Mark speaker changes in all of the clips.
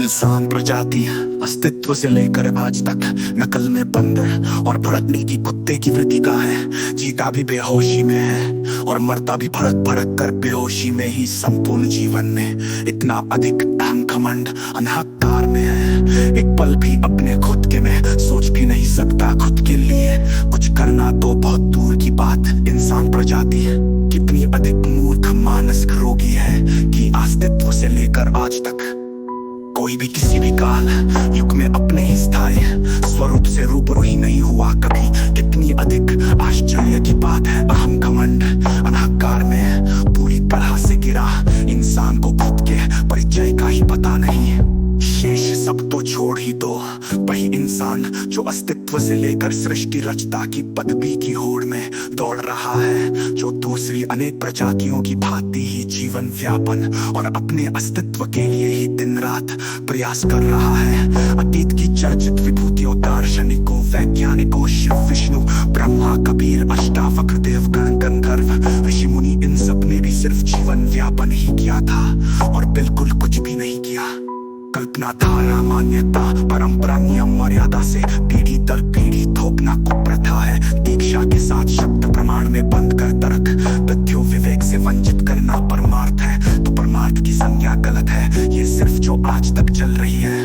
Speaker 1: इंसान प्रजाति अस्तित्व से लेकर आज तक नकल में बंद है और भड़कने की कुत्ते की वृत्ति का है। जीता भी बेहोशी में है और मरता भी भड़क भड़क कर बेहोशी में ही। संपूर्ण जीवन में इतना अधिक अहम घमंड अहंकार में है। एक पल भी अपने खुद के में सोच भी नहीं सकता खुद के लिए कुछ करना तो बहुत दूर की बात। इंसान प्रजाति कितनी अधिक मूर्ख मानसिक रोगी है कि अस्तित्व से लेकर आज तक कोई भी किसी भी काल युग में अपने ही स्थायी स्वरूप से रूबरू ही नहीं हुआ कभी। कितनी अधिक आश्चर्य की बात है। अहम घमंड अहंकार में पूरी तरह से गिरा इंसान को खुद के परिचय का ही पता नहीं। शेष सब तो छोड़ ही दो, वही इंसान जो अस्तित्व से लेकर सृष्टि रचता की पदवी की होड़ में दौड़ रहा है, जो दूसरी अनेक प्रजातियों की भांति ही जीवन व्यापन और अपने अस्तित्व के लिए ही दिन रात प्रयास कर रहा है। अतीत की चर्चित विभूतियों, दार्शनिकों, वैज्ञानिकों, शिव, विष्णु, ब्रह्मा, कबीर, अष्टावक्र, देवगण, गंधर्व, ऋषि मुनि, इन सब ने भी सिर्फ जीवन व्यापन ही किया था और बिल्कुल कुछ भी नहीं किया। कल्पना, धारा, मान्यता, परंपरा, नियम, मर्यादा से पीढ़ी दर पीढ़ी थोपना कुप्रथा है। दीक्षा के साथ शब्द प्रमाण में बंद कर तर्क तथ्यों विवेक से वंचित करना परमार्थ है, तो परमार्थ की संज्ञा गलत है। ये सिर्फ जो आज तक चल रही है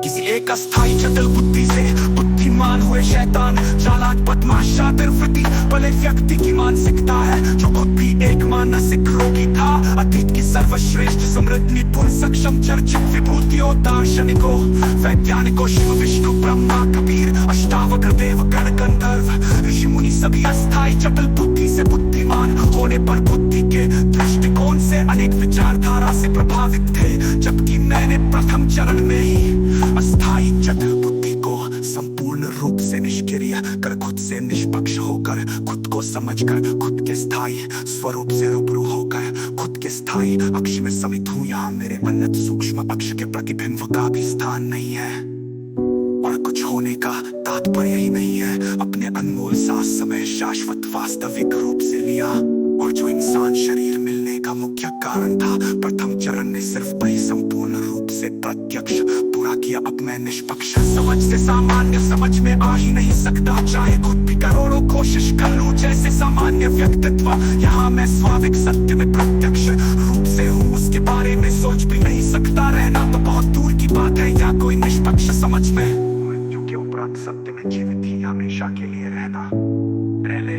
Speaker 1: किसी एक अस्थाई जटिल बुद्धि से बुद्धिमान हुए शैतान, चालाक, बदमाश, शातिर वृत्ति भले व्यक्ति की मानसिकता है जो खुद भी एक मानसिक रोगी था। अतीत की सर्वश्रेष्ठ समृद्ध निपुण सक्षम चर्चित विभूतियों, दार्शनिकों, वैज्ञानिकों, शिव, विष्णु, ब्रह्मा, कबीर, अष्टावक्र, देवगण, गंधर्व, ऋषि मुनि सभी अस्थाई जटिल बुद्धि से बुद्धिमान होने पर बुद्धि के दृष्टिकोण से अनेक विचारधारा से प्रभावित थे, जबकि मैंने प्रथम चरण में ही अस्थाई जटिल बुद्धि को संपूर्ण रूप से निष्क्रिय कर खुद से निष्पक्ष होकर खुद को समझकर खुद के स्थायी स्वरूप से रूबरू होकर खुद के स्थायी अक्ष में समित हूँ। यहाँ मेरे अन्नत सूक्ष्म अक्ष के प्रतिबिंब का भी स्थान नहीं है और कुछ होने का तात्पर्य ही नहीं है। अपने अनमोल सांस समय शाश्वत वास्तविक रूप से लिया और जो इंसान शरीर मिलने का मुख्य कारण था, प्रथम चरण ने सिर्फ वही संपूर्ण रूप से प्रत्यक्ष पूरा किया। अब मैं निष्पक्ष समझ से सामान्य समझ में आ ही नहीं सकता, चाहे खुद भी करोड़ों कोशिश कर लूं जैसे सामान्य व्यक्तित्व। यहाँ मैं स्वाभाविक सत्य में प्रत्यक्ष रूप से हूँ, उसके बारे में सोच भी नहीं सकता। रहना तो बहुत दूर की बात है या कोई निष्पक्ष समझ में, क्योंकि उपरांत सत्य में जीवित ही हमेशा के लिए रहना पहले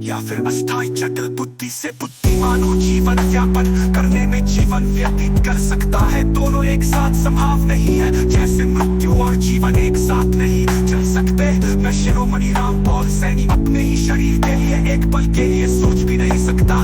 Speaker 1: या फिर अस्थाई जटिल बुद्धि से बुद्धिमान हो। जीवन व्यापन करने में जीवन व्यतीत कर सकता है, दोनों एक साथ संभव नहीं है। जैसे मृत्यु और जीवन एक साथ नहीं चल सकते। मैं शिरोमणि राम पॉल सैनी अपने ही शरीर के लिए एक पल के लिए सोच भी नहीं सकता।